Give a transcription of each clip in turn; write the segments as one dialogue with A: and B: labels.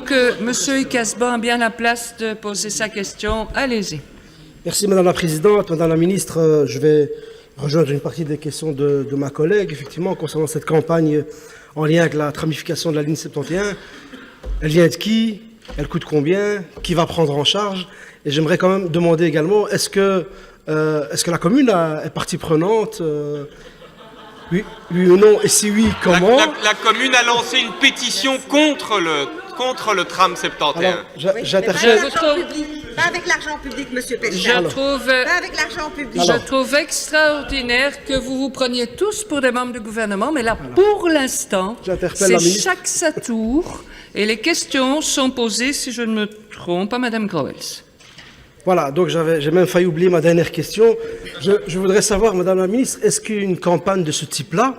A: que M. Casban a bien la place de poser sa question. Allez-y.
B: Merci Madame la Présidente. Madame la Ministre, je vais rejoindre une partie des questions de ma collègue, effectivement, concernant cette campagne en lien avec la tramification de la ligne 71. Elle vient de qui? Elle coûte combien? Qui va prendre en charge? Et j'aimerais quand même demander également, est-ce que la commune est partie prenante? Oui ou non? Et si oui, comment?
C: La commune a lancé une pétition contre le tram 71.
B: Alors, j'interviens.
D: Pas avec l'argent public, monsieur Pécher.
A: Je trouve,
D: Pas avec l'argent public.
A: je trouve extraordinaire que vous vous preniez tous pour des membres du gouvernement, mais là, pour l'instant,
B: J'interpelle la
A: c'est
B: ministre.
A: chaque sa tour, et les questions sont posées, si je ne me trompe, à Mme Groels.
B: Voilà, donc j'ai même failli oublier ma dernière question. Je voudrais savoir, Madame la Ministre, est-ce qu'une campagne de ce type-là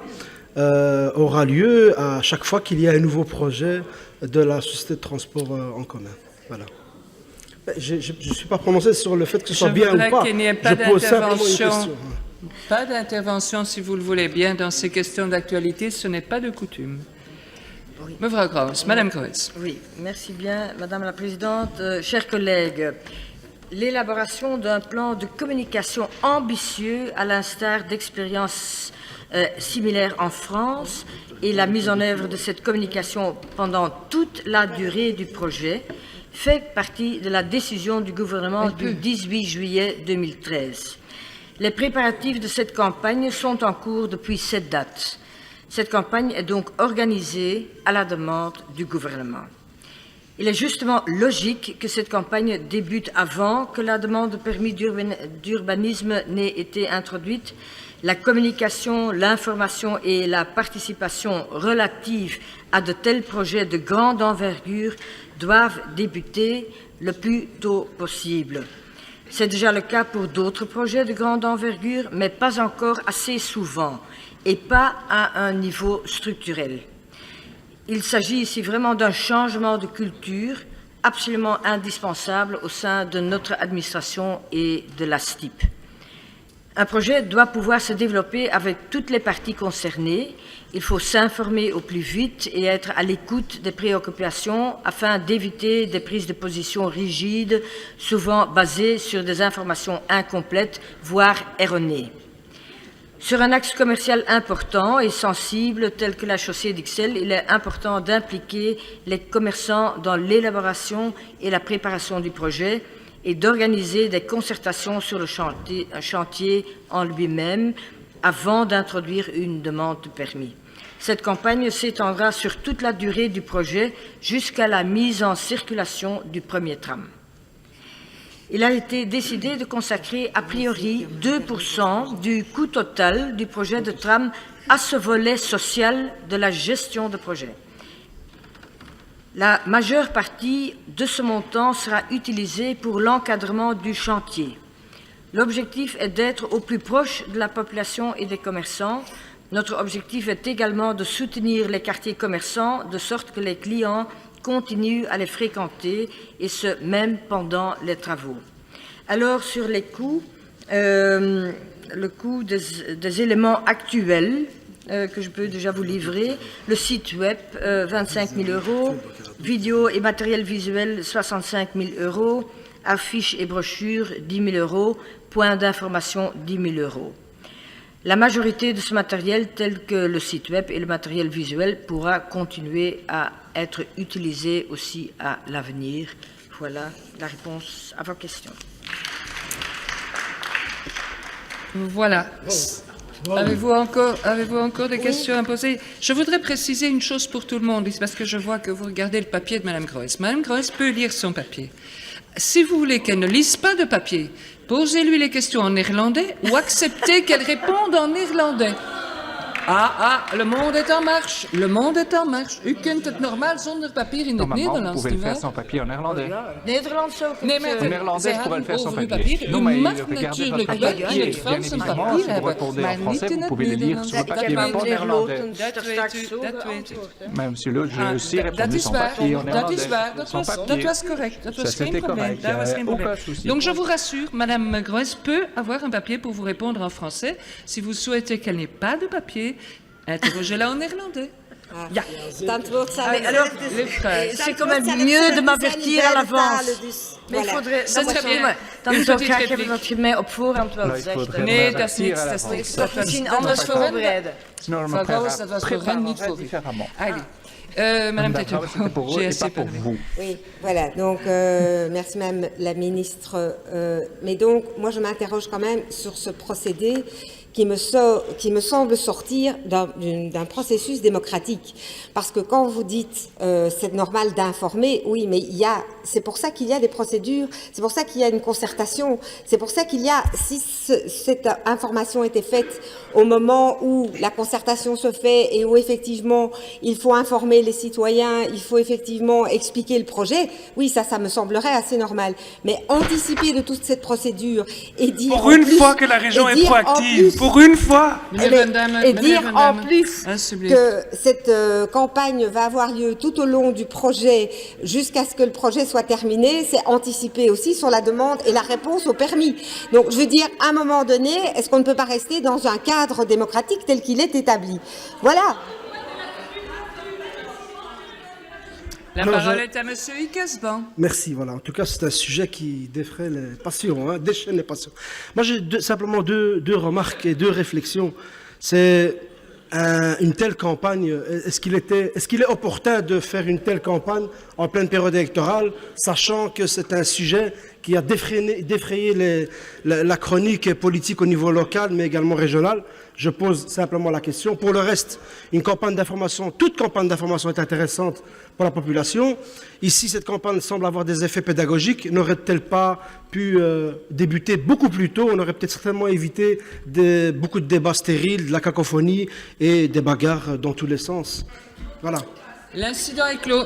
B: aura lieu à chaque fois qu'il y a un nouveau projet de la société de transport en commun? Voilà. Je ne suis pas prononcé sur le fait que ce soit bien ou pas.
A: Je voudrais qu'il n'y ait pas
B: Je pose simplement une
A: d'intervention.
B: question.
A: Pas d'intervention, si vous le voulez bien, dans ces questions d'actualité. Ce n'est pas de coutume.
D: Oui.
A: Madame Groels.
D: Oui, merci bien, Madame la Présidente. Chers collègues, l'élaboration d'un plan de communication ambitieux, à l'instar d'expériences similaires en France, et la mise en œuvre de cette communication pendant toute la durée du projet fait partie de la décision du gouvernement du 18 juillet 2013. Les préparatifs de cette campagne sont en cours depuis cette date. Cette campagne est donc organisée à la demande du gouvernement. Il est justement logique que cette campagne débute avant que la demande de permis d'urbanisme n'ait été introduite. La communication, l'information et la participation relatives à de tels projets de grande envergure doivent débuter le plus tôt possible. C'est déjà le cas pour d'autres projets de grande envergure, mais pas encore assez souvent et pas à un niveau structurel. Il s'agit ici vraiment d'un changement de culture absolument indispensable au sein de notre administration et de la STIP. Un projet doit pouvoir se développer avec toutes les parties concernées. Il faut s'informer au plus vite et être à l'écoute des préoccupations afin d'éviter des prises de position rigides, souvent basées sur des informations incomplètes, voire erronées. Sur un axe commercial important et sensible tel que la chaussée d'Ixelles, il est important d'impliquer les commerçants dans l'élaboration et la préparation du projet et d'organiser des concertations sur le chantier en lui-même avant d'introduire une demande de permis. Cette campagne s'étendra sur toute la durée du projet jusqu'à la mise en circulation du premier tram. Il a été décidé de consacrer a priori 2% du coût total du projet de tram à ce volet social de la gestion de projet. La majeure partie de ce montant sera utilisée pour l'encadrement du chantier. L'objectif est d'être au plus proche de la population et des commerçants. Notre objectif est également de soutenir les quartiers commerçants de sorte que les clients continuent à les fréquenter et ce, même pendant les travaux. Alors, sur les coûts, le coût des éléments actuels que je peux déjà vous livrer, le site web, 25 000 €, vidéo et matériel visuel, 65 000 €, affiches et brochures, 10 000 €, points d'information, 10 000 €. La majorité de ce matériel, tel que le site web et le matériel visuel, pourra continuer à être utilisé aussi à l'avenir. Voilà la réponse à vos questions.
A: Voilà. Avez-vous encore des questions à poser? Je voudrais préciser une chose pour tout le monde, parce que je vois que vous regardez le papier de Mme Groels. Mme Groels peut lire son papier. Si vous voulez qu'elle ne lise pas de papier, posez-lui les questions en néerlandais ou acceptez qu'elle réponde en néerlandais. Le monde est en marche. Le monde est en marche. U kunt het normaal zonder papier in het
E: Normalement, vous
A: Nederlands,
E: pouvez le faire
A: nietwaar?
E: sans papier en néerlandais.
D: Nederlands ook.
A: Nee, maar
E: Een Nederlandaise
A: zij
E: pourrait le faire sans
A: over uw
E: papier.
A: U
E: Non, mais
A: mag
E: regardez
A: natuurlijk
E: votre
A: wel
E: papier.
A: in het
E: Bien
A: Frans een
E: évidemment,
A: papier
E: si vous
A: hebben,
E: répondez
A: maar
E: en français,
A: niet in
E: vous
A: het
E: pouvez le lire sur le
A: Nederlands.
E: papier, mais pas en néerlandais.
A: Dat weet u, dat weet u.
E: Mais monsieur Lodge, j'ai aussi
A: Dat
E: répondu
A: is
E: sans
A: waar,
E: papier en
A: dat
E: néerlandais.
A: is waar, dat
E: Sans
A: was
E: papier.
A: correct, dat
E: Ça,
A: was geen
E: c'était
A: probleem,
E: correct,
A: daar was geen
E: aucun
A: probleem.
E: souci.
A: Donc je vous rassure, Madame Groes peut avoir un papier pour vous répondre en français. Si vous souhaitez qu'elle n'ait pas de papier, interrogez-la en néerlandais. Ja.
F: Het antwoord zal
D: Mais alors,
A: Les frères.
D: c'est quand même mieux de m'avertir à l'avance. Mais il faudrait...
A: Dat is bien.
D: Dan
A: Een
D: zou ik
A: petit
D: graag hebben
A: repliek.
D: dat je mij op voorhand wel
E: Nou, ik
D: zegt.
E: voudrais
A: Nee,
E: me
A: dat is
E: avertir
A: niets.
E: à
A: Dat is
E: l'avance.
A: niks.
D: Dat misschien
A: Dat
D: anders
A: was voor hen.
D: voorbereiden.
E: Sinon, je me
A: Mevrouw Gauss, dat was voor hen,
E: préparerai
A: niet voor u.
E: différemment.
A: Allez. Madame
E: Madame Gauss, c'était pour
A: Tettero,
E: eux
A: j'ai
E: et pas
A: assez
E: pour
A: parlé.
E: vous.
F: Oui, voilà. Donc, merci Madame la Ministre. Mais donc, moi, je m'interroge quand même sur ce procédé qui me semble sortir d'un processus démocratique. Parce que quand vous dites c'est normal d'informer, oui, mais c'est pour ça qu'il y a des procédures, c'est pour ça qu'il y a une concertation, c'est pour ça qu'il y a, si cette information était faite au moment où la concertation se fait et où effectivement il faut informer les citoyens, il faut effectivement expliquer le projet, oui, ça me semblerait assez normal. Mais anticiper de toute cette procédure et dire...
G: Pour une fois que la région est proactive, pour une fois.
F: Et dire en plus
A: Un sublime.
F: que cette campagne va avoir lieu tout au long du projet jusqu'à ce que le projet soit terminé, c'est anticiper aussi sur la demande et la réponse au permis. Donc je veux dire, à un moment donné, est-ce qu'on ne peut pas rester dans un cadre démocratique tel qu'il est établi? Voilà.
A: La
B: Alors,
A: parole est à Monsieur Icasban.
B: Merci, voilà. En tout cas, c'est un sujet qui défraie les passions, hein, déchaîne les passions. Moi, j'ai simplement deux remarques et deux réflexions. C'est une telle campagne, est-ce qu'il est opportun de faire une telle campagne en pleine période électorale, sachant que c'est un sujet qui a défrayé la chronique politique au niveau local, mais également régional? Je pose simplement la question. Pour le reste, une campagne d'information, toute campagne d'information est intéressante pour la population. Ici, cette campagne semble avoir des effets pédagogiques. N'aurait-elle pas pu débuter beaucoup plus tôt? On aurait peut-être certainement évité beaucoup de débats stériles, de la cacophonie et des bagarres dans tous les sens. Voilà.
A: L'incident est clos.